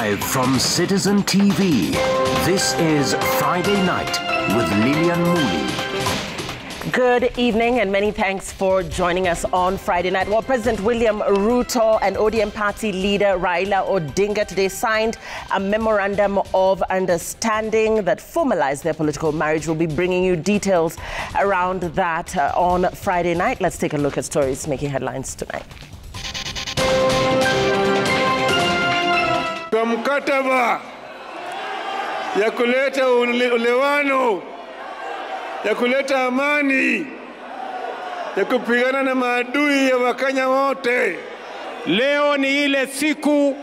Live from Citizen TV, this is Friday Night with Lillian Mooney. Good evening and many thanks for joining us on Friday night. Well, President William Ruto and ODM party leader Raila Odinga today signed a memorandum of understanding that formalized their political marriage. We'll be bringing you details around that on Friday night. Let's take a look at stories making headlines tonight. Kwa mkataba ya kuleta ulewano, ya kuleta amani, ya kupigana na maadui ya Wakenya wote. Leo ni ile siku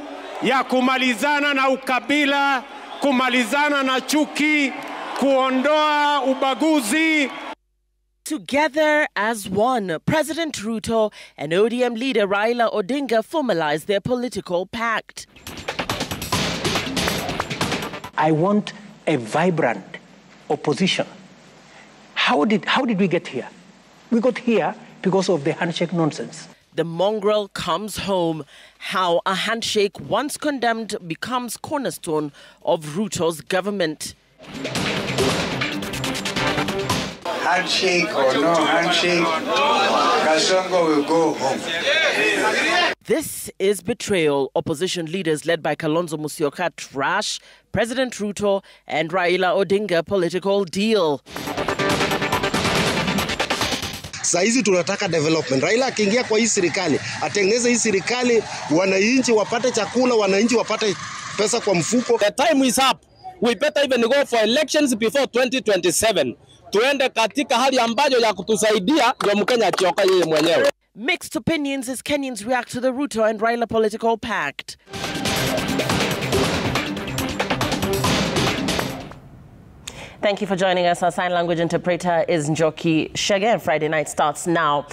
ya kumalizana na ukabila, kumalizana na chuki, kuondoa ubaguzi. Together as one, President Ruto and ODM leader Raila Odinga formalized their political pact. I want a vibrant opposition. How did we get here? We got here because of the handshake nonsense. The mongrel comes home. How a handshake once condemned becomes cornerstone of Ruto's government. Handshake or no handshake, Kasongo will go home. This is betrayal. Opposition leaders led by Kalonzo Musyoka trash President Ruto and Raila Odinga political deal. Saizi tunataka development. Raila akiingia kwa hii serikali, atengeneze hii serikali, wananchi wapate chakula, wananchi wapate pesa kwa mfuko. The time is up. We better even go for elections before 2027. Tuende katika hali ambayo ya kutusaidia ndio Mkenya akioka yeye mwenyewe. Mixed opinions as Kenyans react to the Ruto and Raila political pact. Thank you for joining us. Our sign language interpreter is Njoki Shege, and Friday night starts now.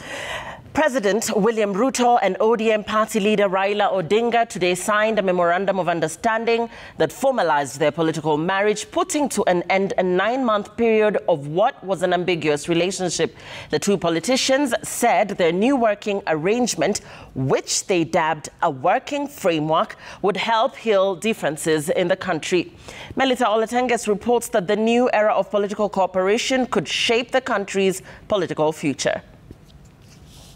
President William Ruto and ODM party leader Raila Odinga today signed a memorandum of understanding that formalized their political marriage, putting to an end a 9-month period of what was an ambiguous relationship. The two politicians said their new working arrangement, which they dubbed a working framework, would help heal differences in the country. Melita Olatenges reports that the new era of political cooperation could shape the country's political future.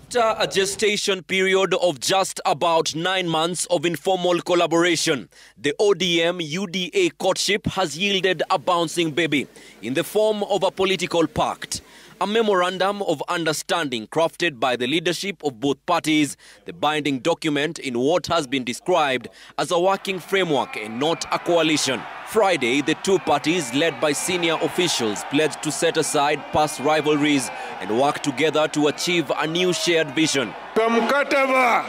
After a gestation period of just about 9 months of informal collaboration, the ODM-UDA courtship has yielded a bouncing baby in the form of a political pact. A memorandum of understanding crafted by the leadership of both parties, the binding document in what has been described as a working framework and not a coalition. Friday, the two parties, led by senior officials, pledged to set aside past rivalries and work together to achieve a new shared vision. Kwa mkataba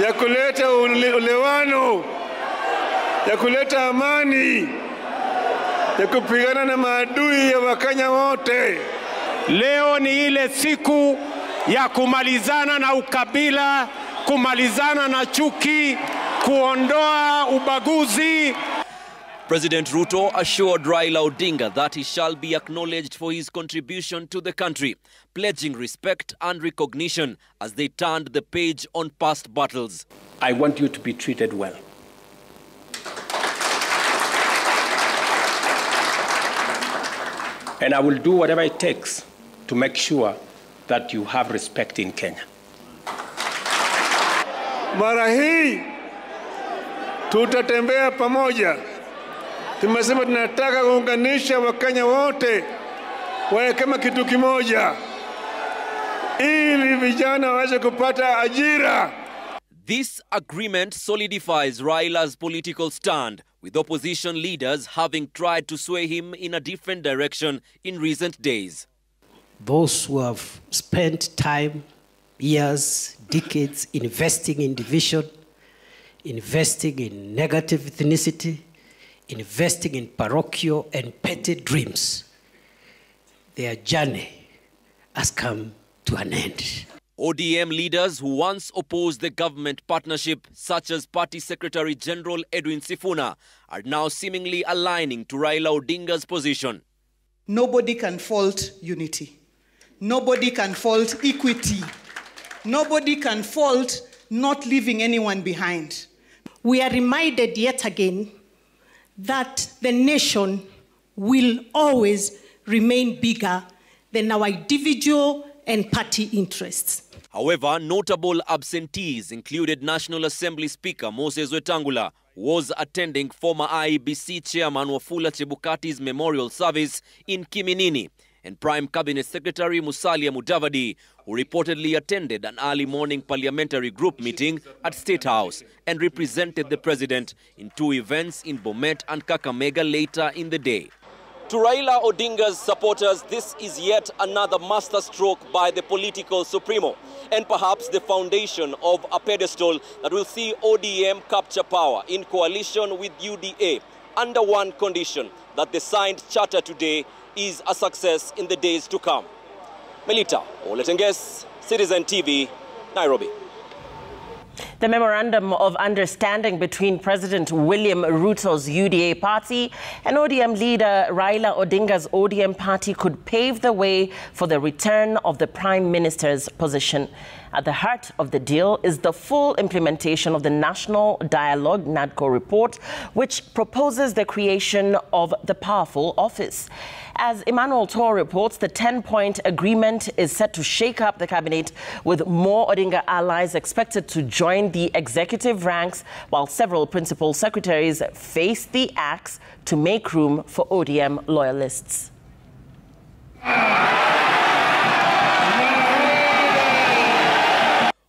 ya kuleta ulewano, ya kuleta amani, ya kupigana na maadui ya Wakenya wote. Leo ni ile siku ya kumalizana na ukabila, kumalizana na chuki, kuondoa ubaguzi. President Ruto assured Raila Odinga that he shall be acknowledged for his contribution to the country, pledging respect and recognition as they turned the page on past battles. I want you to be treated well. And I will do whatever it takes to make sure that you have respect in Kenya. Mara hii tutatembea pamoja. Tumesema tunataka kuunganisha Wakenya wote wawe kama kitu kimoja, ili vijana waweze kupata ajira. This agreement solidifies Raila's political stand, with opposition leaders having tried to sway him in a different direction in recent days. Those who have spent time, years, decades investing in division, investing in negative ethnicity, investing in parochial and petty dreams, their journey has come to an end. ODM leaders who once opposed the government partnership, such as Party Secretary General Edwin Sifuna, are now seemingly aligning to Raila Odinga's position. Nobody can fault unity. Nobody can fault equity. Nobody can fault not leaving anyone behind. we are reminded yet again that the nation will always remain bigger than our individual and party interests. However, notable absentees included National Assembly Speaker Moses Wetangula, who was attending former IEBC Chairman Wafula Chebukati's memorial service in Kiminini, and Prime Cabinet Secretary Musalia Mudavadi, who reportedly attended an early morning parliamentary group meeting at State House and represented the president in two events in Bomet and Kakamega later in the day. To Raila Odinga's supporters, this is yet another masterstroke by the political supremo, and perhaps the foundation of a pedestal that will see ODM capture power in coalition with UDA under one condition, that the signed charter today is a success in the days to come. Melita Oletenges, Citizen TV, Nairobi. The memorandum of understanding between President William Ruto's UDA party and ODM leader Raila Odinga's ODM party could pave the way for the return of the Prime Minister's position. At the heart of the deal is the full implementation of the National Dialogue NADCO report, which proposes the creation of the powerful office. As Emmanuel Tor reports, the 10-point agreement is set to shake up the cabinet, with more Odinga allies expected to join the executive ranks, while several principal secretaries face the axe to make room for ODM loyalists.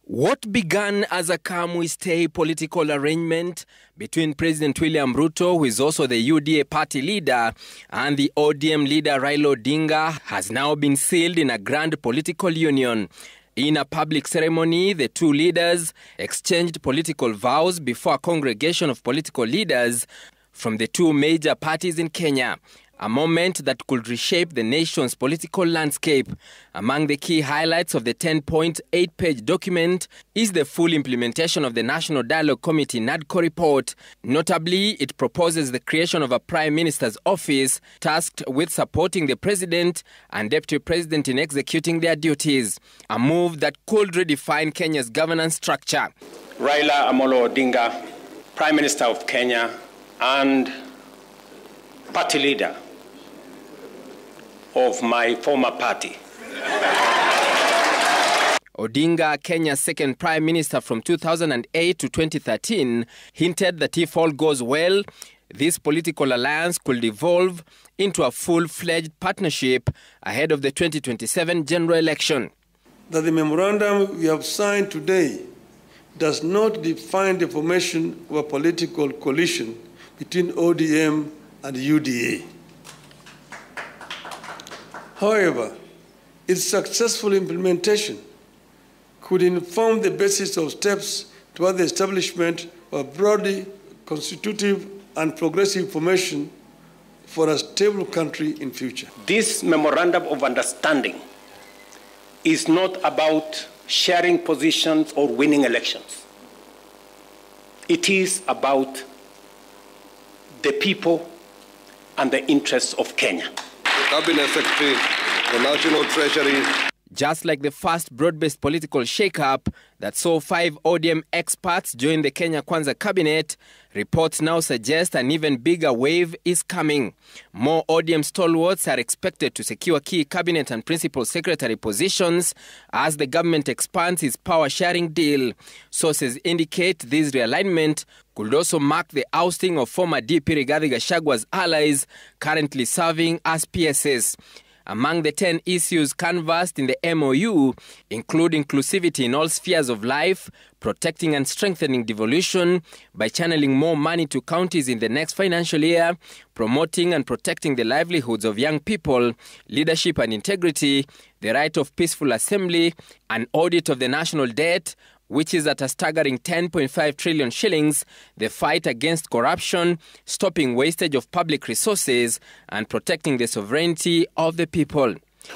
What began as a come-we-stay political arrangement between President William Ruto, who is also the UDA party leader, and the ODM leader Raila Odinga has now been sealed in a grand political union. In a public ceremony, the two leaders exchanged political vows before a congregation of political leaders from the two major parties in Kenya. A moment that could reshape the nation's political landscape. Among the key highlights of the 10-point, 8-page document is the full implementation of the National Dialogue Committee NADCO report. Notably, it proposes the creation of a Prime Minister's office tasked with supporting the President and Deputy President in executing their duties, a move that could redefine Kenya's governance structure. Raila Amolo Odinga, Prime Minister of Kenya and party leader of my former party. Odinga, Kenya's second prime minister from 2008 to 2013, hinted that if all goes well, this political alliance could evolve into a full-fledged partnership ahead of the 2027 general election. That the memorandum we have signed today does not define the formation of a political coalition between ODM and UDA. However, its successful implementation could inform the basis of steps toward the establishment of broadly constitutive and progressive formation for a stable country in future. This memorandum of understanding is not about sharing positions or winning elections. It is about the people and the interests of Kenya. The Cabinet Secretary, the National Treasury. Just like the first broad-based political shake-up that saw 5 ODM experts join the Kenya Kwanza cabinet, reports now suggest an even bigger wave is coming. More ODM stalwarts are expected to secure key cabinet and principal secretary positions as the government expands its power-sharing deal. Sources indicate this realignment could also mark the ousting of former DP Rigathi Gachagwa's allies currently serving as PSS. Among the 10 issues canvassed in the MOU include inclusivity in all spheres of life, protecting and strengthening devolution by channeling more money to counties in the next financial year, promoting and protecting the livelihoods of young people, leadership and integrity, the right of peaceful assembly, an audit of the national debt, which is at a staggering 10.5 trillion shillings, the fight against corruption, stopping wastage of public resources, and protecting the sovereignty of the people.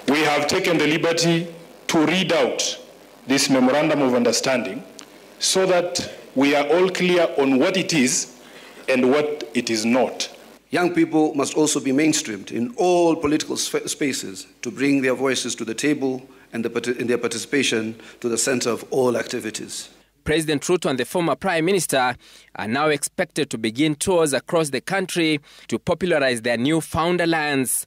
We have taken the liberty to read out this memorandum of understanding so that we are all clear on what it is and what it is not. Young people must also be mainstreamed in all political spaces to bring their voices to the table and their participation to the center of all activities. President Ruto and the former Prime Minister are now expected to begin tours across the country to popularize their newfound alliance.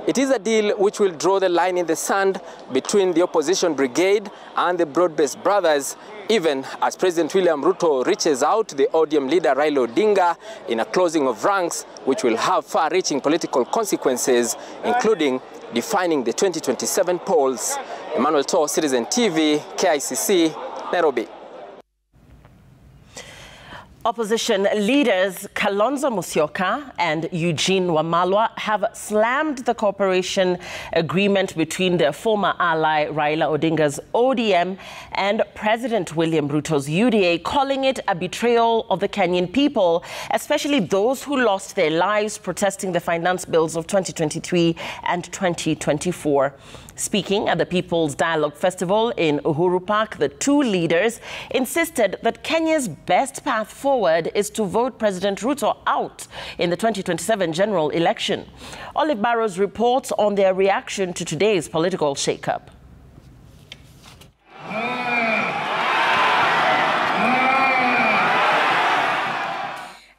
It is a deal which will draw the line in the sand between the opposition brigade and the broad-based brothers, even as President William Ruto reaches out to the ODM leader Raila Odinga in a closing of ranks which will have far-reaching political consequences, including defining the 2027 polls. Emmanuel Tor, Citizen TV, KICC, Nairobi. Opposition leaders Kalonzo Musyoka and Eugene Wamalwa have slammed the cooperation agreement between their former ally Raila Odinga's ODM and President William Ruto's UDA, calling it a betrayal of the Kenyan people, especially those who lost their lives protesting the finance bills of 2023 and 2024. Speaking at the People's Dialogue Festival in Uhuru Park, the two leaders insisted that Kenya's best path forward is to vote President Ruto out in the 2027 general election. Olive Barrows reports on their reaction to today's political shakeup.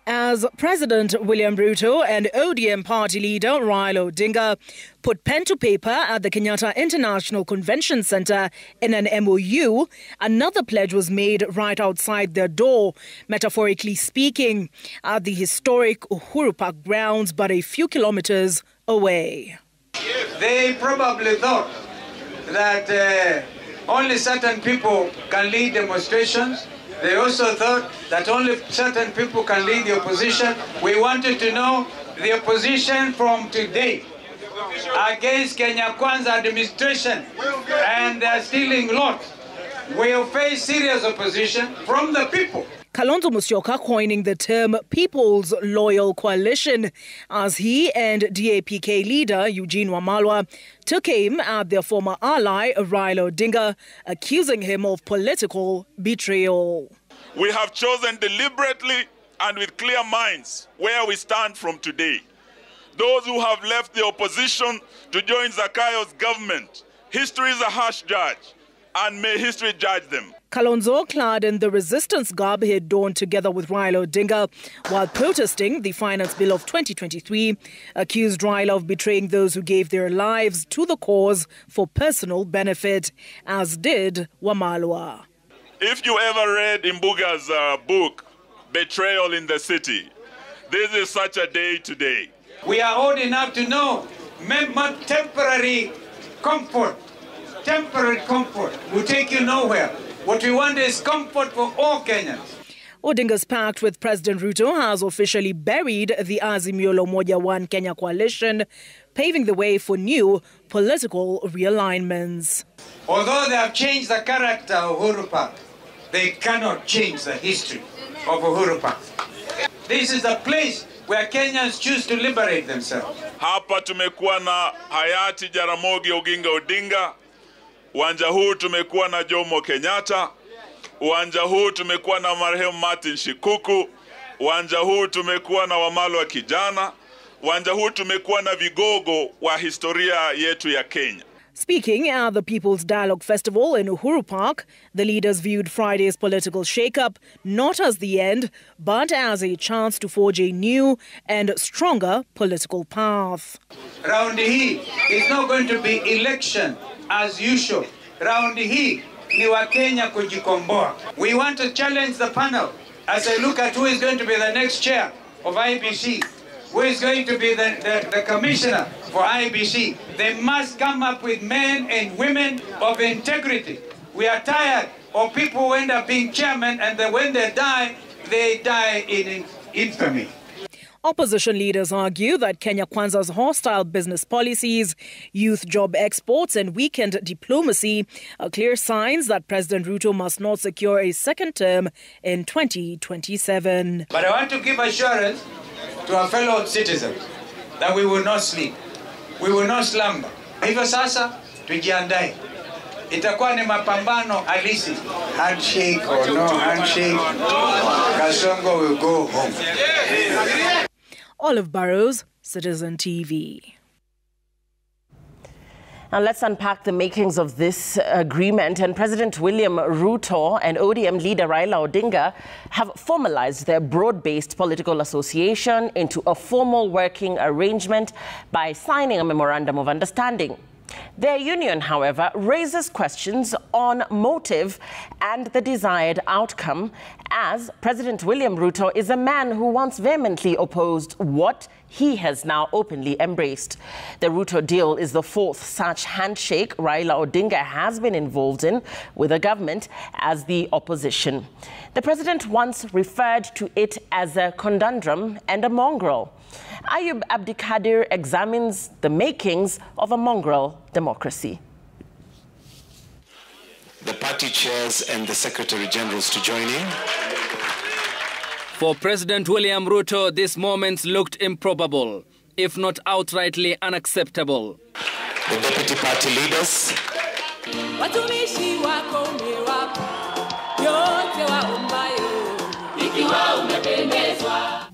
As President William Ruto and ODM party leader Raila Odinga put pen to paper at the Kenyatta International Convention Center in an MOU, another pledge was made right outside their door, metaphorically speaking, at the historic Uhuru Park grounds but a few kilometers away. They probably thought that only certain people can lead demonstrations. They also thought that only certain people can lead the opposition. We wanted to know the opposition from today against Kenya Kwanza administration and their stealing lot will face serious opposition from the people. Kalonzo Musyoka coining the term People's Loyal Coalition as he and DAPK leader Eugene Wamalwa took aim at their former ally Raila Odinga, accusing him of political betrayal. We have chosen deliberately and with clear minds where we stand from today. Those who have left the opposition to join Zakayo's government, history is a harsh judge, and may history judge them. Kalonzo, clad in the resistance garb he had donned together with Raila Odinga while protesting the finance bill of 2023, accused Raila of betraying those who gave their lives to the cause for personal benefit, as did Wamalwa. If you ever read Imbuga's book, Betrayal in the City, this is such a day today. We are old enough to know temporary comfort will take you nowhere. What we want is comfort for all Kenyans. Odinga's pact with President Ruto has officially buried the Azimio la Umoja One Kenya coalition, paving the way for new political realignments. Although they have changed the character of Uhuru Park, they cannot change the history of Uhuru Park. This is a place where Kenyans choose to liberate themselves. Hapa tumekuwa na hayati Jaramogi Oginga Odinga. Uwanja huu tumekuwa na Jomo Kenyatta. Uwanja huu tumekuwa na marehemu Martin Shikuku. Uwanja huu tumekuwa na Wamalwa kijana. Uwanja huu tumekuwa na vigogo wa historia yetu ya Kenya. Speaking at the People's Dialogue Festival in Uhuru Park, the leaders viewed Friday's political shakeup not as the end, but as a chance to forge a new and stronger political path. Round hii is not going to be election as usual. Round hii ni wa Kenya kujikomboa. We want to challenge the panel as I look at who is going to be the next chair of IBC. Who is going to be the commissioner for IBC? They must come up with men and women of integrity. We are tired of people who end up being chairman and then when they die in infamy. Opposition leaders argue that Kenya Kwanza's hostile business policies, youth job exports and weakened diplomacy are clear signs that President Ruto must not secure a second term in 2027. But I want to give assurance to our fellow citizens that we will not sleep, we will not slumber. Hivyo sasa tujiandae. Itakuwa ni mapambano halisi. Handshake or no handshake, Kasongo will go home. Olive Barrows, Citizen TV. Now let's unpack the makings of this agreement. And President William Ruto and ODM leader Raila Odinga have formalized their broad-based political association into a formal working arrangement by signing a memorandum of understanding. Their union, however, raises questions on motive and the desired outcome, as President William Ruto is a man who once vehemently opposed what he has now openly embraced. The Ruto deal is the fourth such handshake Raila Odinga has been involved in with the government as the opposition. The president once referred to it as a conundrum and a mongrel. Ayub Abdikadir examines the makings of a mongrel democracy. The party chairs and the secretary generals to join in. For President William Ruto, this moment looked improbable, if not outrightly unacceptable. The deputy party leaders.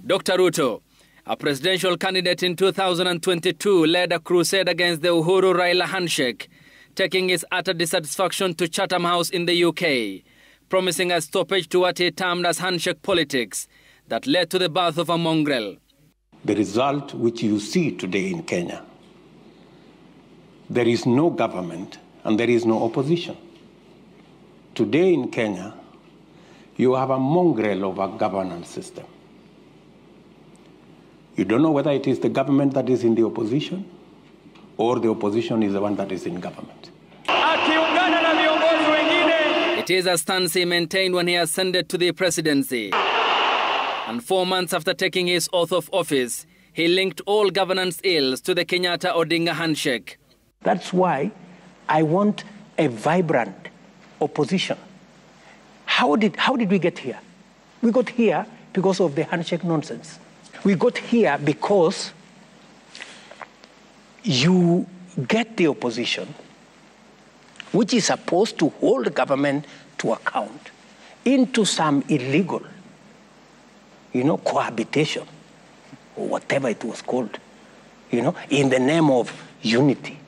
Dr. Ruto, a presidential candidate in 2022, led a crusade against the Uhuru-Raila handshake, taking his utter dissatisfaction to Chatham House in the UK, promising a stoppage to what he termed as handshake politics that led to the birth of a mongrel. The result which you see today in Kenya, there is no government and there is no opposition. Today in Kenya, you have a mongrel of a governance system. You don't know whether it is the government that is in the opposition or the opposition is the one that is in government. It is a stance he maintained when he ascended to the presidency. And 4 months after taking his oath of office, he linked all governance ills to the Kenyatta-Odinga handshake. That's why I want a vibrant opposition. How did we get here? We got here because of the handshake nonsense. We got here because you get the opposition, which is supposed to hold the government to account, into some illegal, cohabitation, or whatever it was called, in the name of unity.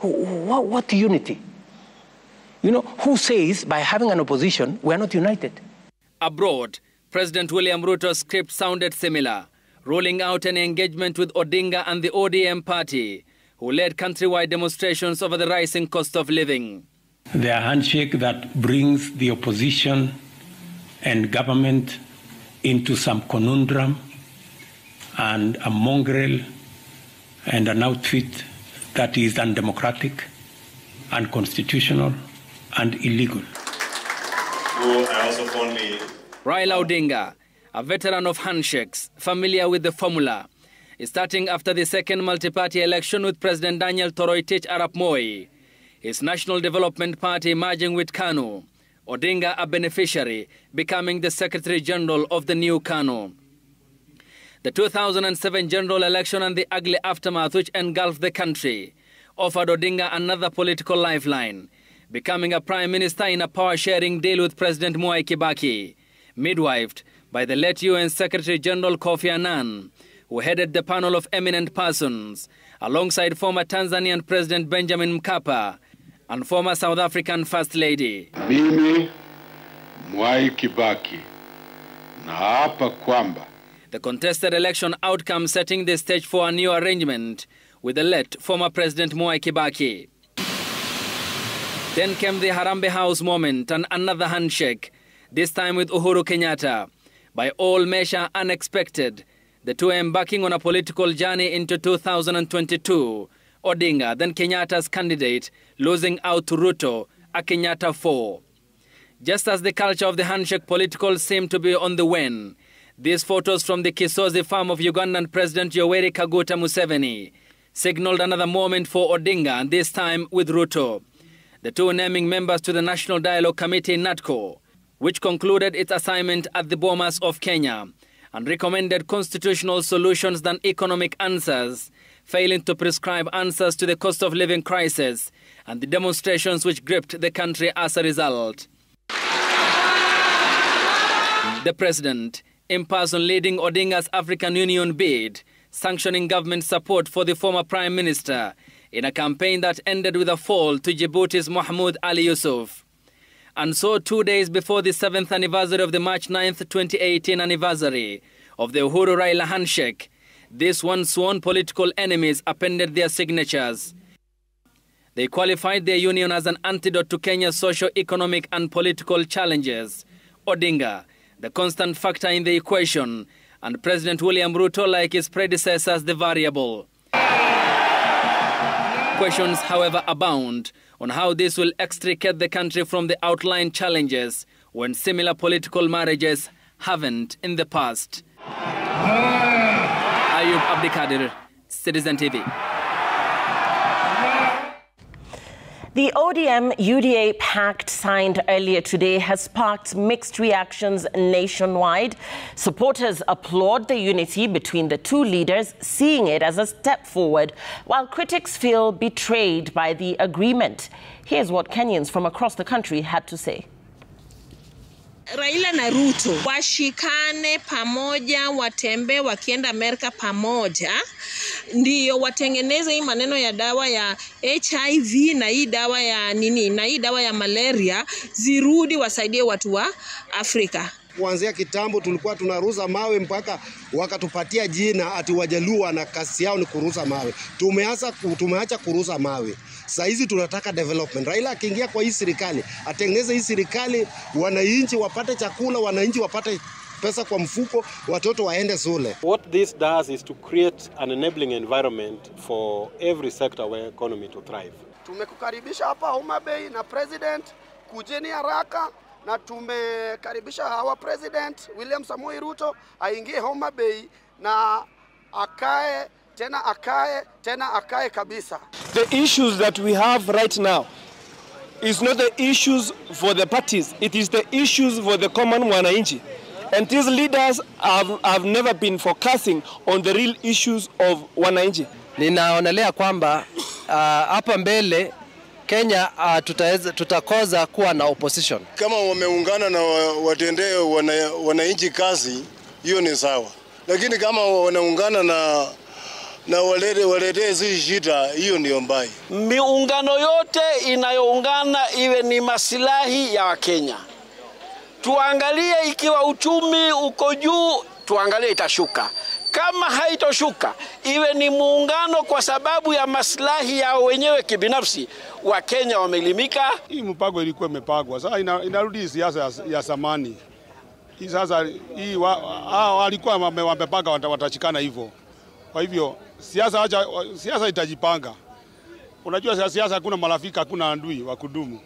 What unity? Who says by having an opposition, we're not united? Abroad, President William Ruto's script sounded similar, rolling out an engagement with Odinga and the ODM party, who led countrywide demonstrations over the rising cost of living. The handshake that brings the opposition and government into some conundrum and a mongrel and an outfit that is undemocratic, unconstitutional, and illegal. Raila Odinga, a veteran of handshakes, familiar with the formula, is starting after the second multi-party election with President Daniel Toroitich Arap Moi, his National Development Party merging with KANU, Odinga a beneficiary, becoming the Secretary General of the new KANU. The 2007 general election and the ugly aftermath which engulfed the country offered Odinga another political lifeline, becoming a prime minister in a power-sharing deal with President Mwai Kibaki, midwifed by the late UN Secretary General Kofi Annan, who headed the panel of eminent persons, alongside former Tanzanian President Benjamin Mkapa and former South African First Lady. Mimi, Mwai Kibaki, naapa kwamba. The contested election outcome setting the stage for a new arrangement with the late former President Mwai Kibaki. Then came the Harambee House moment and another handshake, this time with Uhuru Kenyatta. By all measure unexpected, the two embarking on a political journey into 2022. Odinga, then Kenyatta's candidate, losing out to Ruto, a Kenyatta 4. Just as the culture of the handshake political seemed to be on the wane, these photos from the Kisozi farm of Ugandan President Yoweri Kaguta Museveni signaled another moment for Odinga, and this time with Ruto. The two naming members to the National Dialogue Committee, NADCO, which concluded its assignment at the Bomas of Kenya and recommended constitutional solutions than economic answers, failing to prescribe answers to the cost of living crisis and the demonstrations which gripped the country as a result. The president, in person leading Odinga's African Union bid, sanctioning government support for the former prime minister in a campaign that ended with a fall to Djibouti's Mahmoud Ali Yusuf. And so 2 days before the 7th anniversary of the March 9th, 2018 anniversary of the Uhuru Raila handshake, these once sworn political enemies appended their signatures. They qualified their union as an antidote to Kenya's socio-economic and political challenges. Odinga, the constant factor in the equation, and President William Ruto, like his predecessors, the variable. Questions, however, abound on how this will extricate the country from the outlined challenges when similar political marriages haven't in the past. Ayub Abdikadir, Citizen TV. The ODM-UDA pact signed earlier today has sparked mixed reactions nationwide. Supporters applaud the unity between the two leaders, seeing it as a step forward, while critics feel betrayed by the agreement. Here's what Kenyans from across the country had to say. Raila na Ruto washikane pamoja, watembe wakienda Amerika pamoja, ndio watengeneze hii maneno ya dawa ya HIV na hii dawa ya nini na hii dawa ya malaria zirudi, wasaidie watu wa Afrika. Kuanzia kitambo tulikuwa tunaruza mawe mpaka wakatupatia jina ati Wajaluo na kasi yao ni kuruza mawe. Tumeacha kuruza mawe. Sasa hizi tunataka development. Raila akiingia kwa hii serikali, atengeneze hii serikali, wananchi wapate chakula, wananchi wapate pesa kwa mfuko, watoto waende shule. What this does is to create an enabling environment for every sector where economy to thrive. Tumekukaribisha hapa Homa Bay na president kujeni haraka, na tumekaribisha hawa president William Samoei Ruto aingie Homa Bay na akae kabisa. The issues that we have right now is not the issues for the parties, it is the issues for the common wananchi. And these leaders have never been focusing on the real issues of wananchi. Ninaonelea kwamba hapa mbele Kenya tutakoza kuwa na opposition. Kama wameungana na watendee wananchi kazi, hiyo ni sawa. Lakini kama wanaungana na walete hizi shida, hiyo ndio mbaya. Miungano yote inayoungana iwe ni maslahi ya Wakenya. Tuangalie ikiwa uchumi uko juu, tuangalie itashuka. Kama haitoshuka, iwe ni muungano kwa sababu ya maslahi ya wenyewe kibinafsi. Wakenya wamelimika. Hii mpango ilikuwa imepagwa. Sasa inarudi siasa ya zamani. Hii sasa hii walikuwa wamepanga watachikana hivyo. Kwa hivyo siasa itajipanga. Unajua siasa hakuna marafiki, hakuna adui wa kudumu.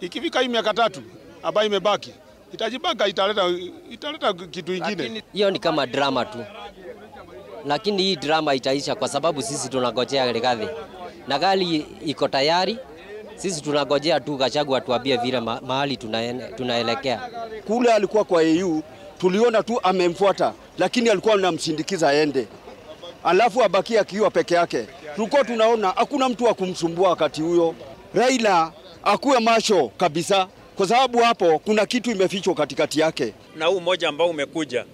Ikifika hii miaka 3 ambayo imebaki, itajipanga, italeta kitu kingine. Hiyo ni kama drama tu. Lakini hii drama itaisha kwa sababu sisi tunangojea Rigathi. Na gari iko tayari. Sisi tunangojea tu Gachagua atuambie vile mahali tunaelekea. Kule alikuwa kwa EU, tuliona tu amemfuata, lakini alikuwa anamsindikiza aende. Alafu abaki akiwa peke yake. Tulikuwa tunaona hakuna mtu wa kumsumbua wakati huyo. Raila akuwe macho kabisa, kwa sababu hapo kuna kitu imefichwa katikati yake. Na huu mmoja ambao umekuja,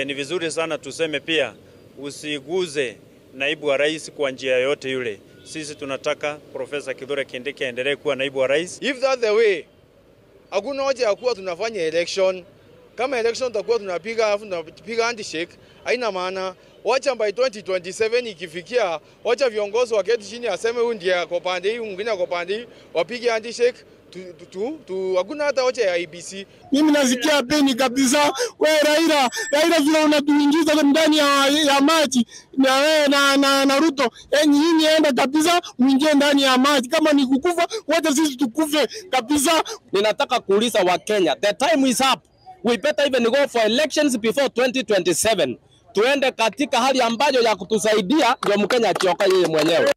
ni vizuri sana tuseme pia usiguze naibu wa rais kwa njia yote yule. Sisi tunataka Profesa Kithure Kindiki aendelee kuwa naibu wa rais. If that's the way, hakuna hoja ya kuwa tunafanya election. Kama election tutakuwa tunapiga handshake, haina maana. Wacha by 2027 ikifikia, wacha viongozi waketi chini aseme huyu ndiye kwa pande hii, mwingine kwa pande hii, wapige handshake. Hakuna hata hoja ya IBC. Mimi nasikia peni kabisa. Wewe Raila vile unatuingiza ndani ya maji na wewe na Ruto, nyinyi enda kabisa muingie ndani ya maji. Kama ni kukufa, wote sisi tukufe kabisa. Ninataka kuuliza wa Kenya, the time is up. We better even go for elections before 2027. Tuende katika hali ambayo ya kutusaidia ndio Mkenya achoka yeye mwenyewe.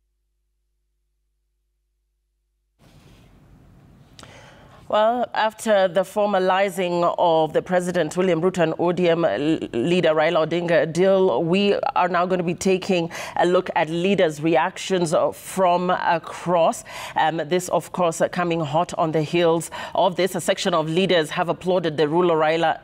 Well, after the formalizing of the President William Ruto and ODM leader Raila Odinga deal, we are now going to be taking a look at leaders' reactions from across. This, of course, coming hot on the heels of this. A section of leaders have applauded the Ruto-Raila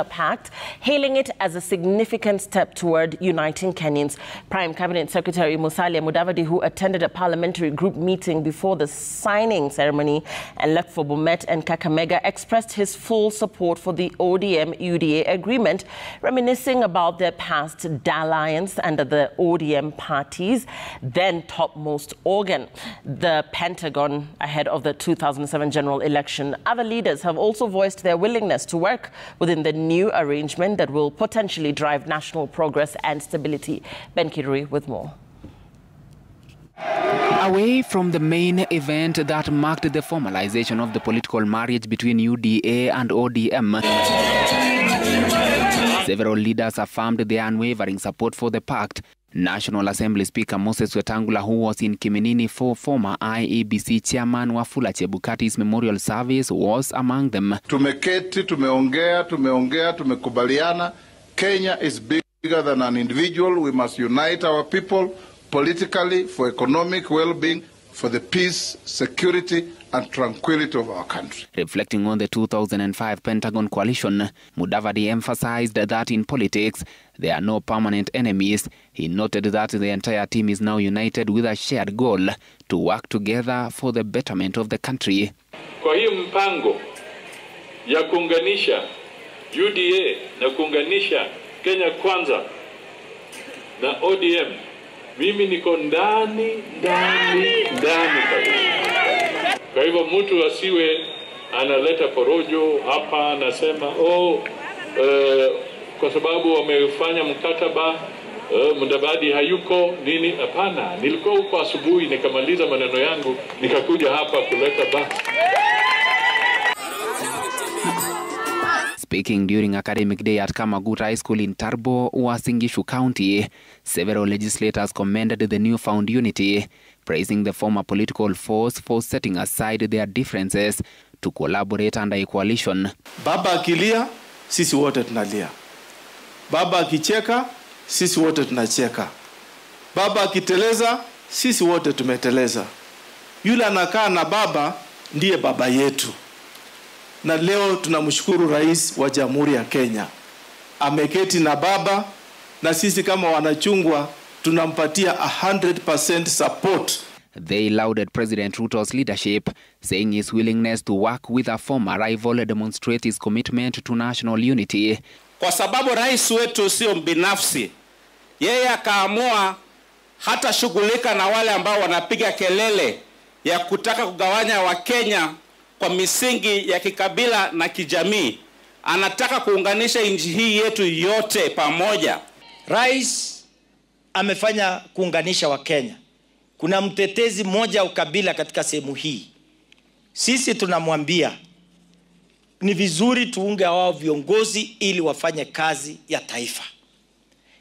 pact, hailing it as a significant step toward uniting Kenyans. Prime Cabinet Secretary Musalia Mudavadi, who attended a parliamentary group meeting before the signing ceremony and left for Bomet and Kakamega, expressed his full support for the ODM-UDA agreement, reminiscing about their past dalliance under the ODM party's then topmost organ, the Pentagon, ahead of the 2007 general election. Other leaders have also voiced their willingness to work within the new arrangement that will potentially drive national progress and stability. Ben Kirui with more. Away from the main event that marked the formalization of the political marriage between UDA and ODM, several leaders affirmed their unwavering support for the pact. National Assembly Speaker Moses Wetangula, who was in Kiminini for former IEBC Chairman Wafula Chebukati's memorial service, was among them. Tumeketi, tumeongea, tumekubaliana. Kenya is bigger than an individual. We must unite our people politically, for economic well-being, for the peace, security, and tranquility of our country. Reflecting on the 2005 Pentagon coalition, Mudavadi emphasized that in politics, there are no permanent enemies. He noted that the entire team is now united with a shared goal to work together for the betterment of the country. Kwa hiyo mpango ya kuunganisha UDA na kuunganisha Kenya Kwanza na ODM, mimi niko ndani kabisa. Kwa hivyo mtu asiwe analeta porojo hapa, anasema kwa sababu wamefanya mkataba Mudavadi hayuko nini. Hapana, nilikuwa huko asubuhi nikamaliza maneno yangu nikakuja hapa kuleta basi. Speaking during academic day at Kamagut High School in Tarbo, Uasin Gishu County, several legislators commended the newfound unity, praising the former political force for setting aside their differences to collaborate under a coalition. Baba akilia, sisi wote tunalia. Baba akicheka, sisi wote tunacheka. Baba akiteleza, sisi wote tumeteleza. Yule anakaa na baba ndiye baba yetu. Na leo tunamshukuru Rais wa Jamhuri ya Kenya. Ameketi na baba, na sisi kama wanachungwa tunampatia 100% support. They lauded President Ruto's leadership, saying his willingness to work with a former rival demonstrates his commitment to national unity. Kwa sababu rais wetu sio binafsi, yeye akaamua hata shughulika na wale ambao wanapiga kelele ya kutaka kugawanya Wakenya kwa misingi ya kikabila na kijamii. Anataka kuunganisha nchi hii yetu yote pamoja. Rais amefanya kuunganisha Wakenya. Kuna mtetezi mmoja ukabila katika sehemu hii. Sisi tunamwambia ni vizuri tuunge wao viongozi ili wafanye kazi ya taifa.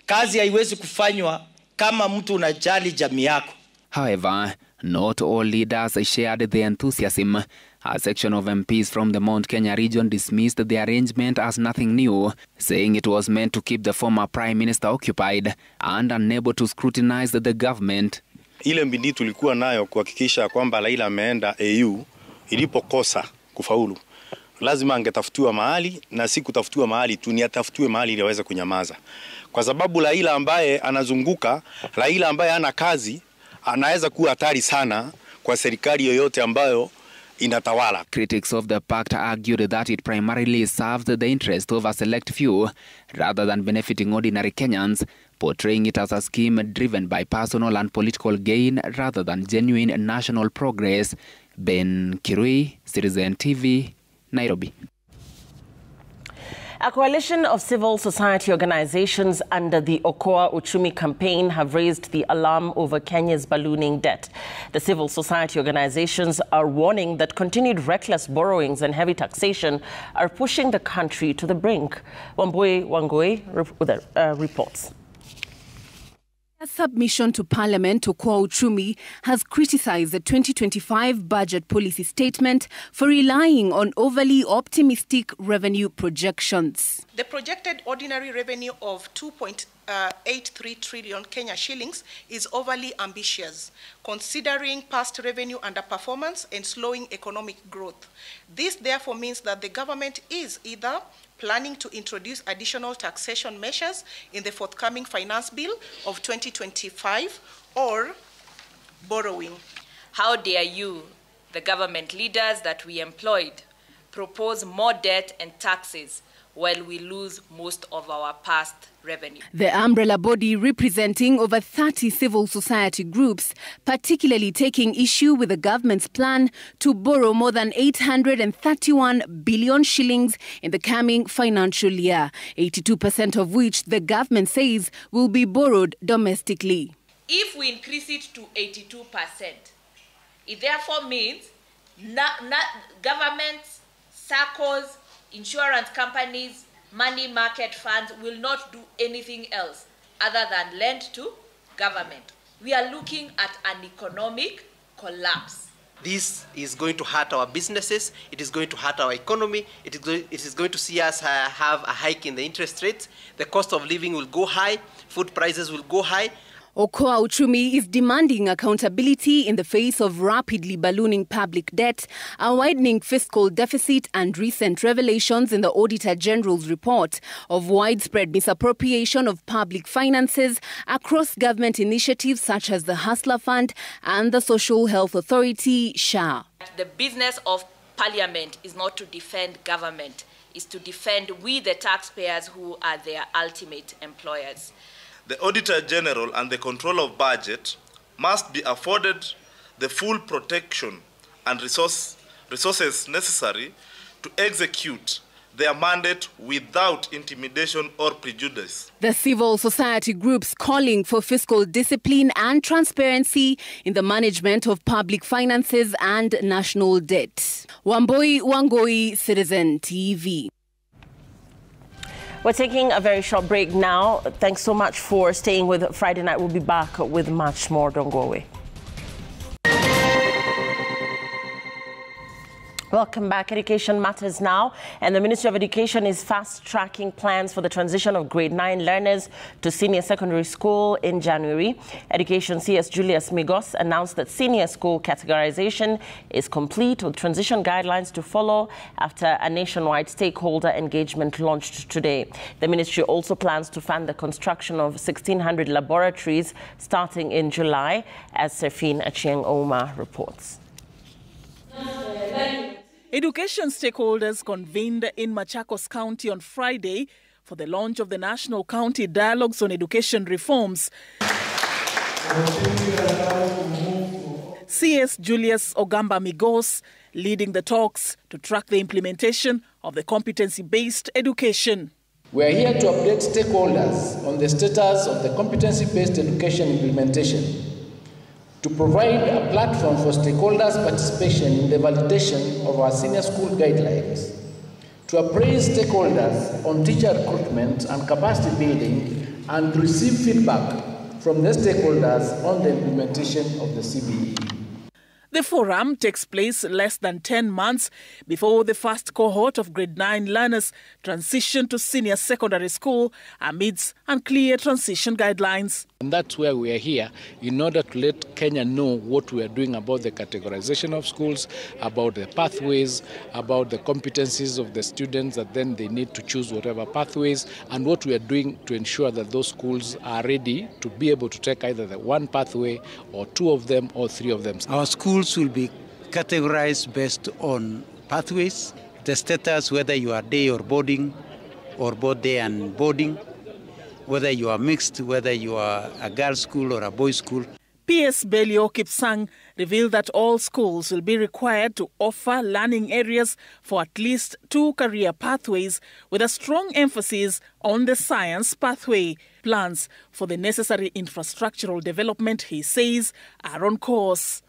Kazi haiwezi kufanywa kama mtu unajali jamii yako. However, not all leaders shared the enthusiasm. A section of MPs from the Mount Kenya region dismissed the arrangement as nothing new, saying it was meant to keep the former Prime Minister occupied and unable to scrutinize the government. Ile mbindi tulikuwa nayo kuhakikisha kwamba Raila ameenda AU ilipokosa kufaulu, lazima angetafutiwa mahali, na si kutafutiwa mahali tu, ni atafutiwe mahali ili aweze kunyamaza. Kwa sababu Raila ambaye anazunguka, Raila ambaye hana kazi, anaweza kuwa hatari sana kwa serikali yoyote ambayo inatawala. Critics of the pact argued that it primarily served the interest of a select few rather than benefiting ordinary Kenyans, portraying it as a scheme driven by personal and political gain rather than genuine national progress. Ben Kirui, Citizen TV, Nairobi. A coalition of civil society organizations under the Okoa Uchumi campaign have raised the alarm over Kenya's ballooning debt. The civil society organizations are warning that continued reckless borrowings and heavy taxation are pushing the country to the brink. Wambui Wangui reports. A submission to Parliament, Okoa Ochumi has criticised the 2025 budget policy statement for relying on overly optimistic revenue projections. The projected ordinary revenue of 2.83 trillion Kenya shillings is overly ambitious, considering past revenue underperformance and slowing economic growth. This therefore means that the government is either planning to introduce additional taxation measures in the forthcoming finance bill of 2025 or borrowing. How dare you, the government leaders that we employed, propose more debt and taxes while we lose most of our past revenue. The umbrella body representing over 30 civil society groups, particularly taking issue with the government's plan to borrow more than 831 billion shillings in the coming financial year, 82% of which the government says will be borrowed domestically. If we increase it to 82%, it therefore means governments, SACCOs, insurance companies, money market funds will not do anything else other than lend to government. We are looking at an economic collapse. This is going to hurt our businesses, it is going to hurt our economy, it is going to see us have a hike in the interest rates, the cost of living will go high, food prices will go high. Okoa Ochumi is demanding accountability in the face of rapidly ballooning public debt, a widening fiscal deficit and recent revelations in the Auditor General's report of widespread misappropriation of public finances across government initiatives such as the Hustler Fund and the Social Health Authority, SHA. The business of Parliament is not to defend government, it's to defend we the taxpayers who are their ultimate employers. The Auditor General and the Controller of Budget must be afforded the full protection and resources necessary to execute their mandate without intimidation or prejudice. The civil society groups calling for fiscal discipline and transparency in the management of public finances and national debt. Wamboi Wangoi, Citizen TV. We're taking a very short break now. Thanks so much for staying with Friday Night. We'll be back with much more. Don't go away. Welcome back. Education matters now, and the Ministry of Education is fast-tracking plans for the transition of grade 9 learners to senior secondary school in January. Education CS Julius Migos announced that senior school categorization is complete, with transition guidelines to follow after a nationwide stakeholder engagement launched today. The ministry also plans to fund the construction of 1,600 laboratories starting in July, as Serfine Achieng Oma reports. Education stakeholders convened in Machakos County on Friday for the launch of the National County Dialogues on Education Reforms. CS Julius Ogamba Migos leading the talks to track the implementation of the competency-based education. We are here to update stakeholders on the status of the competency-based education implementation, to provide a platform for stakeholders' participation in the validation of our senior school guidelines, to appraise stakeholders on teacher recruitment and capacity building, and to receive feedback from the stakeholders on the implementation of the CBE. The forum takes place less than 10 months before the first cohort of grade 9 learners transition to senior secondary school amidst unclear transition guidelines. And that's where we are here, in order to let Kenya know what we are doing about the categorization of schools, about the pathways, about the competencies of the students that then they need to choose whatever pathways, and what we are doing to ensure that those schools are ready to be able to take either the one pathway or two of them or three of them. Our schools will be categorized based on pathways, the status, whether you are day or boarding, or both day and boarding, whether you are mixed, whether you are a girls' school or a boys' school. PS Belio Kipsang revealed that all schools will be required to offer learning areas for at least 2 career pathways, with a strong emphasis on the science pathway. Plans for the necessary infrastructural development, he says, are on course.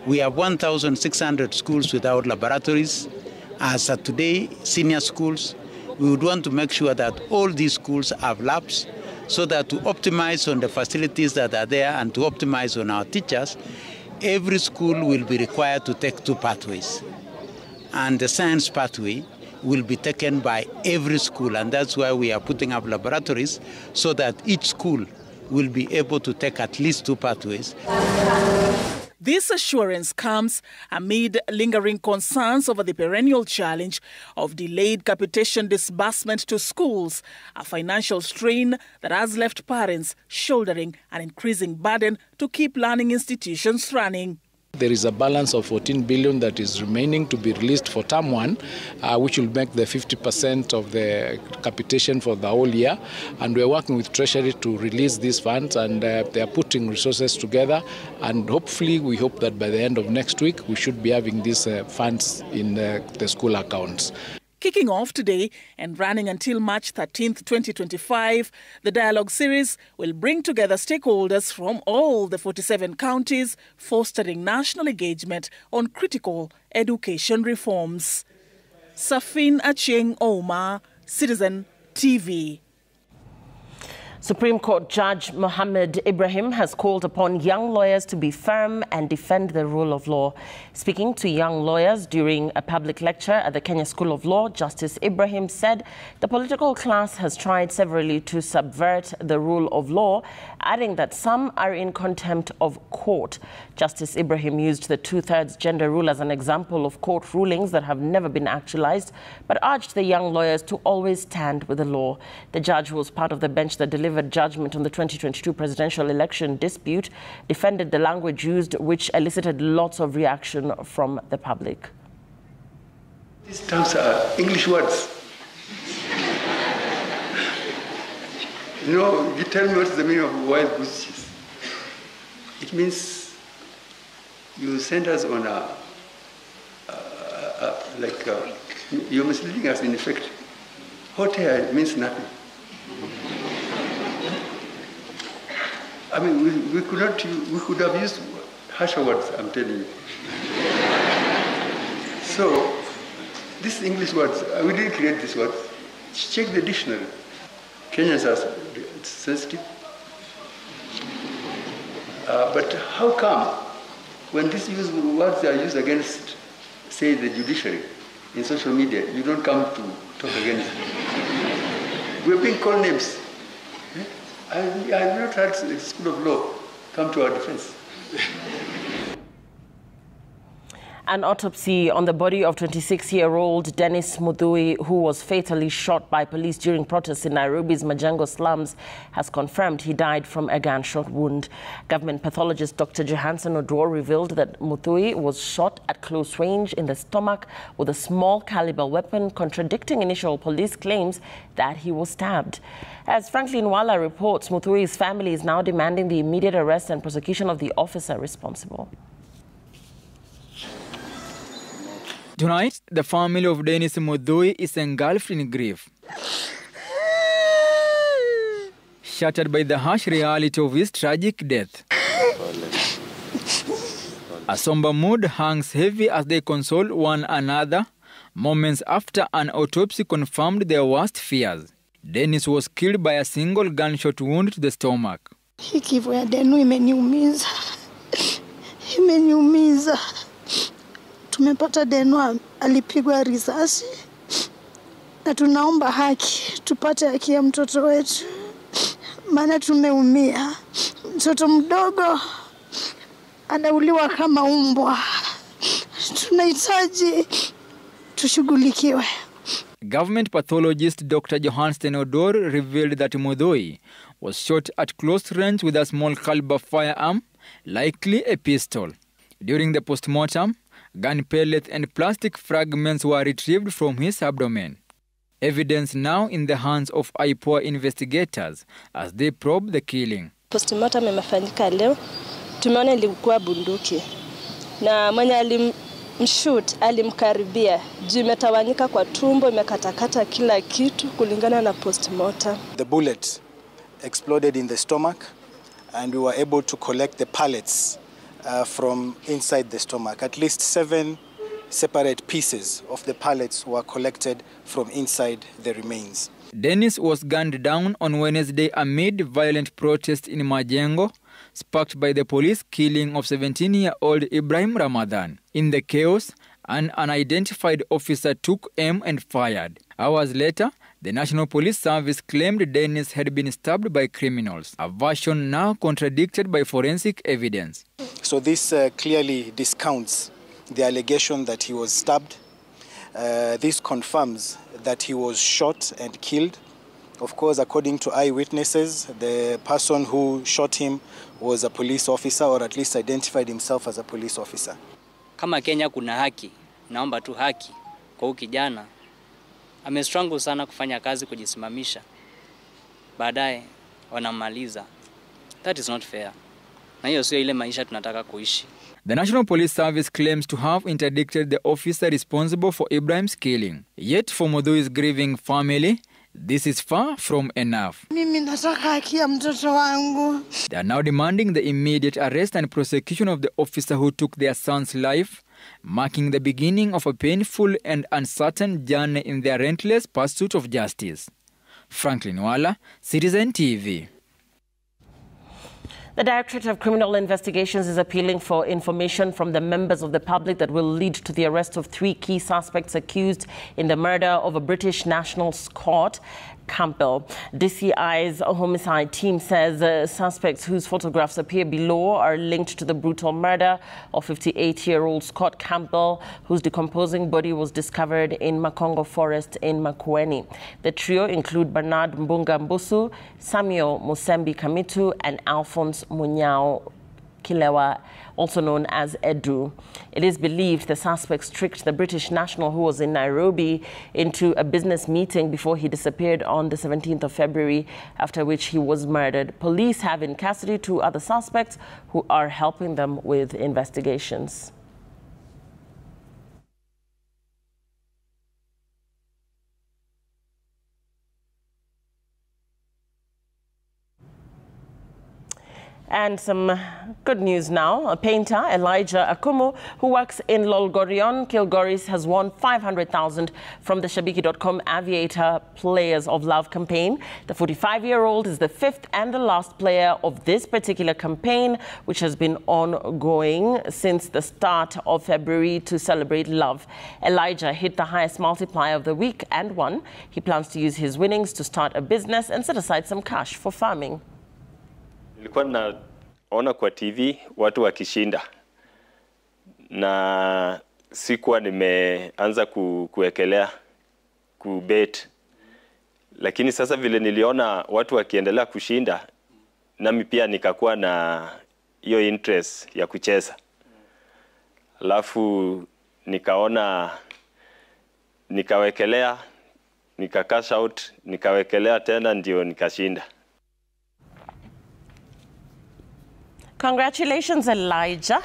We have 1,600 schools without laboratories. As of today, senior schools, we would want to make sure that all these schools have labs so that to optimize on the facilities that are there and to optimize on our teachers, every school will be required to take 2 pathways. And the science pathway will be taken by every school, and that's why we are putting up laboratories so that each school will be able to take at least 2 pathways. This assurance comes amid lingering concerns over the perennial challenge of delayed capitation disbursement to schools, a financial strain that has left parents shouldering an increasing burden to keep learning institutions running. There is a balance of 14 billion that is remaining to be released for term 1, which will make the 50% of the capitation for the whole year. And we are working with Treasury to release these funds, and they are putting resources together. And hopefully, we hope that by the end of next week, we should be having these funds in the school accounts. Kicking off today and running until March 13th, 2025, the dialogue series will bring together stakeholders from all the 47 counties, fostering national engagement on critical education reforms. Safin Achieng Omar, Citizen TV. Supreme Court Judge Mohammed Ibrahim has called upon young lawyers to be firm and defend the rule of law. Speaking to young lawyers during a public lecture at the Kenya School of Law, Justice Ibrahim said the political class has tried severally to subvert the rule of law, adding that some are in contempt of court. Justice Ibrahim used the 2/3 gender rule as an example of court rulings that have never been actualized, but urged the young lawyers to always stand with the law. The judge, who was part of the bench that delivered judgment on the 2022 presidential election dispute, defended the language used, which elicited lots of reaction from the public. These terms are English words. You know, you tell me what's the meaning of wild goose chase. It means you send us on you're misleading us in effect. Hot air means nothing. I mean, we could have used harsher words, I'm telling you. So, these English words, we didn't create these words. Check the dictionary. Kenyans are sensitive. But how come, when these words are used against, say, the judiciary in social media, you don't come to talk against it? We're being called names. I have not had the School of Law come to our defense. An autopsy on the body of 26-year-old Dennis Muthui, who was fatally shot by police during protests in Nairobi's Majengo slums, has confirmed he died from a gunshot wound. Government pathologist Dr. Johansen Odwor revealed that Muthui was shot at close range in the stomach with a small caliber weapon, contradicting initial police claims that he was stabbed. As Franklin Wala reports, Muthui's family is now demanding the immediate arrest and prosecution of the officer responsible. Tonight, the family of Dennis Muthui is engulfed in grief, shattered by the harsh reality of his tragic death. A somber mood hangs heavy as they console one another, moments after an autopsy confirmed their worst fears. Dennis was killed by a single gunshot wound to the stomach. Hii kifo ya Denu imeniumiza. Imeniumiza. Tumepata Denu alipigwa risasi. Na tunaomba haki, tupate haki ya mtoto wetu. Maana tumeumia. Mtoto mdogo anauliwa kama umbwa. Tunahitaji tushughulikiwe. Government pathologist Dr. Johansen Odwor revealed that Muthui was shot at close range with a small caliber firearm, likely a pistol. During the postmortem, gun pellets and plastic fragments were retrieved from his abdomen. Evidence now in the hands of IPOA investigators as they probe the killing. Postmortem imefanyika leo. Tumeona ilikuwa bunduki. Na mwenye alimshoot alimkaribia. Juu imetawanyika kwa tumbo, imekatakata kila kitu kulingana na postmortem. The bullet exploded in the stomach and we were able to collect the pellets from inside the stomach. At least 7 separate pieces of the pallets were collected from inside the remains. Dennis was gunned down on Wednesday amid violent protests in Majengo, sparked by the police killing of 17-year-old Ibrahim Ramadan. In the chaos, an unidentified officer took aim and fired. Hours later, the National Police Service claimed Dennis had been stabbed by criminals, a version now contradicted by forensic evidence. So this clearly discounts the allegation that he was stabbed. This confirms that he was shot and killed. Of course, according to eyewitnesses, the person who shot him was a police officer, or at least identified himself as a police officer. Kama Kenya kuna haki, naomba tu haki kwa kijana. Amestruggle sana kufanya kazi kujisimamisha. Baadaye wanamaliza. That is not fair. Na hiyo sio ile maisha tunataka kuishi. The National Police Service claims to have interdicted the officer responsible for Ibrahim's killing. Yet for Mudhui's grieving family, this is far from enough. Mimi nataka haki ya mtoto wangu. They are now demanding the immediate arrest and prosecution of the officer who took their son's life, marking the beginning of a painful and uncertain journey in their relentless pursuit of justice. Franklin Wala, Citizen TV. The Directorate of Criminal Investigations is appealing for information from the members of the public that will lead to the arrest of 3 key suspects accused in the murder of a British national, Scott Campbell. DCI's homicide team says suspects whose photographs appear below are linked to the brutal murder of 58-year-old Scott Campbell, whose decomposing body was discovered in Makongo Forest in Makueni. The trio include Bernard Mbunga Mbusu, Samuel Musembi Kamitu, and Alphonse Munyao Kilewa, also known as Edu. It is believed the suspects tricked the British national, who was in Nairobi, into a business meeting before he disappeared on the 17th of February, after which he was murdered. Police have in custody 2 other suspects who are helping them with investigations. And some good news now. A painter, Elijah Akumu, who works in Lolgorion, Kilgoris, has won $500,000 from the Shabiki.com Aviator Players of Love campaign. The 45-year-old is the 5th and the last player of this particular campaign, which has been ongoing since the start of February to celebrate love. Elijah hit the highest multiplier of the week and won. He plans to use his winnings to start a business and set aside some cash for farming. Nilikuwa naona kwa TV watu wakishinda na sikuwa nimeanza kuwekelea kubet, lakini sasa vile niliona watu wakiendelea kushinda, nami pia nikakuwa na hiyo interest ya kucheza. Alafu nikaona nikawekelea, cash out, nikawekelea tena ndio nikashinda. Congratulations, Elijah.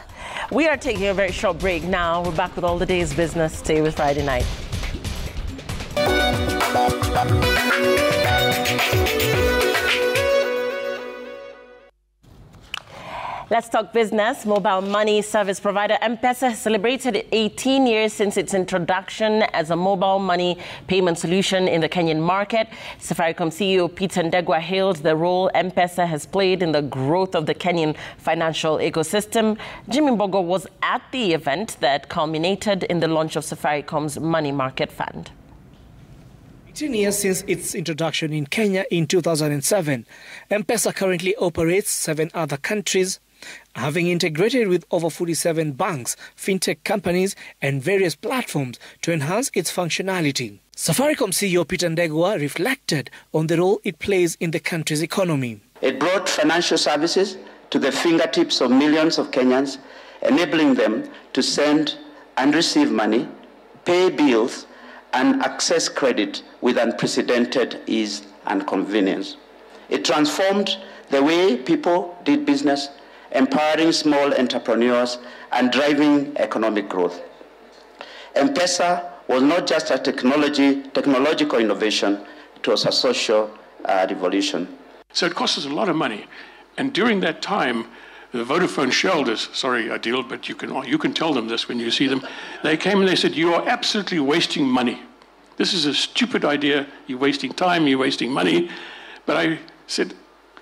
We are taking a very short break now. We're back with all the day's business. Stay with Friday Night. Let's talk business. Mobile money service provider M-Pesa has celebrated 18 years since its introduction as a mobile money payment solution in the Kenyan market. Safaricom CEO Peter Ndegwa hailed the role M-Pesa has played in the growth of the Kenyan financial ecosystem. Jimmy Mbogo was at the event that culminated in the launch of Safaricom's Money Market Fund. 18 years since its introduction in Kenya in 2007, M-Pesa currently operates 7 other countries, having integrated with over 47 banks, fintech companies and various platforms to enhance its functionality. Safaricom CEO Peter Ndegwa reflected on the role it plays in the country's economy. It brought financial services to the fingertips of millions of Kenyans, enabling them to send and receive money, pay bills, and access credit with unprecedented ease and convenience. It transformed the way people did business, empowering small entrepreneurs and driving economic growth. M-Pesa was not just a technological innovation, it was a social revolution. So it cost us a lot of money. And during that time, the Vodafone shareholders, sorry, Adil, but you can tell them this when you see them. They came and they said, you are absolutely wasting money. This is a stupid idea. You're wasting time, you're wasting money. But I said,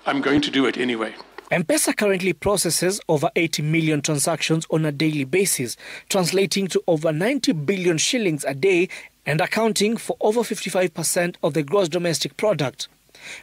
I'm going to do it anyway. M-Pesa currently processes over 80 million transactions on a daily basis, translating to over 90 billion shillings a day and accounting for over 55% of the gross domestic product.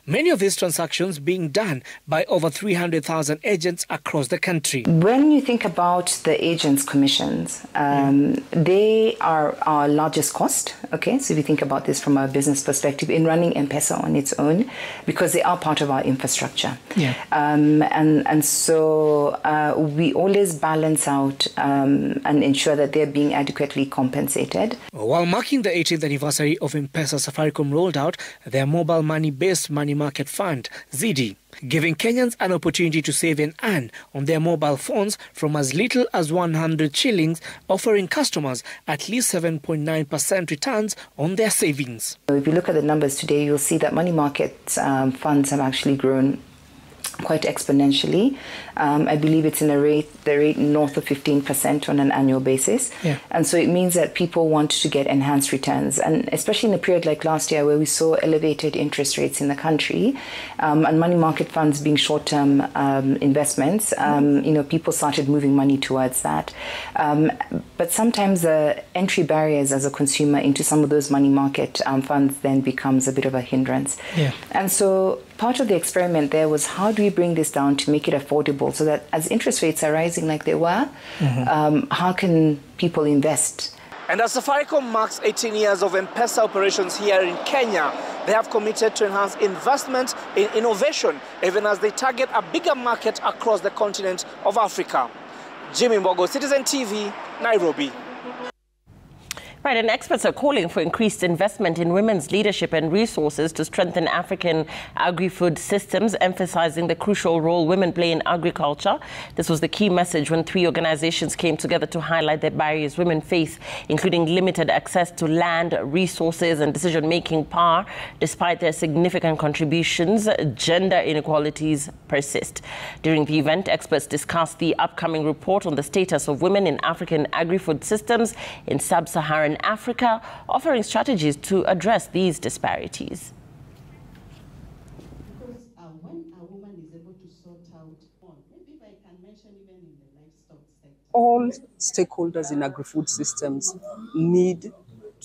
Many of these transactions being done by over 300,000 agents across the country. When you think about the agents' commissions, they are our largest cost. Okay, so if you think about this from a business perspective, in running M-Pesa on its own, because they are part of our infrastructure. Yeah. And so we always balance out and ensure that they're being adequately compensated. While marking the 18th anniversary of M-Pesa, Safaricom rolled out their mobile money-based money market fund, ZIDI, giving Kenyans an opportunity to save and earn on their mobile phones from as little as 100 shillings, offering customers at least 7.9% returns on their savings. If you look at the numbers today, you'll see that money market funds have actually grown quite exponentially. I believe it's in the rate north of 15% on an annual basis. Yeah. And so it means that people want to get enhanced returns. And especially in a period like last year where we saw elevated interest rates in the country and money market funds being short-term investments, people started moving money towards that. But sometimes the entry barriers as a consumer into some of those money market funds then becomes a bit of a hindrance. Yeah. And so part of the experiment there was, how do we bring this down to make it affordable so that as interest rates are rising like they were, how can people invest? And as Safaricom marks 18 years of M-Pesa operations here in Kenya, they have committed to enhance investment in innovation, even as they target a bigger market across the continent of Africa. Jimmy Mbogo, Citizen TV, Nairobi. Right, and experts are calling for increased investment in women's leadership and resources to strengthen African agri-food systems, emphasizing the crucial role women play in agriculture. This was the key message when 3 organizations came together to highlight the barriers women face, including limited access to land, resources, and decision-making power. Despite their significant contributions, gender inequalities persist. During the event, experts discussed the upcoming report on the status of women in African agri-food systems in sub-Saharan Africa, offering strategies to address these disparities. Because when a woman is able to sort out, maybe if I can mention even in the livestock sector. All stakeholders in agri-food systems need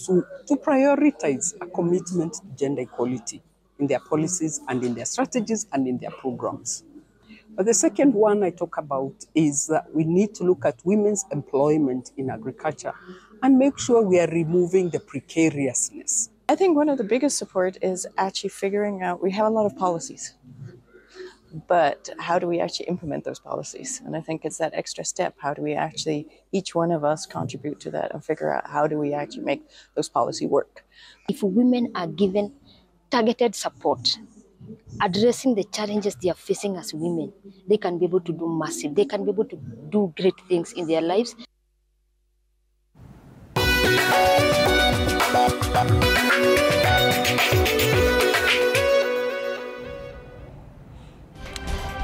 to prioritize a commitment to gender equality in their policies and in their strategies and in their programs. But the second one I talk about is that we need to look at women's employment in agriculture and make sure we are removing the precariousness. I think one of the biggest support is actually figuring out, we have a lot of policies, but how do we actually implement those policies? And I think it's that extra step. How do we actually, each one of us, contribute to that and figure out how do we actually make those policies work? If women are given targeted support, addressing the challenges they are facing as women, they can be able to do massive, they can be able to do great things in their lives.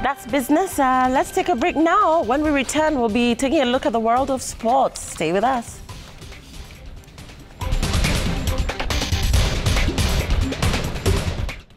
That's business. Let's take a break now. When we return, we'll be taking a look at the world of sports. Stay with us.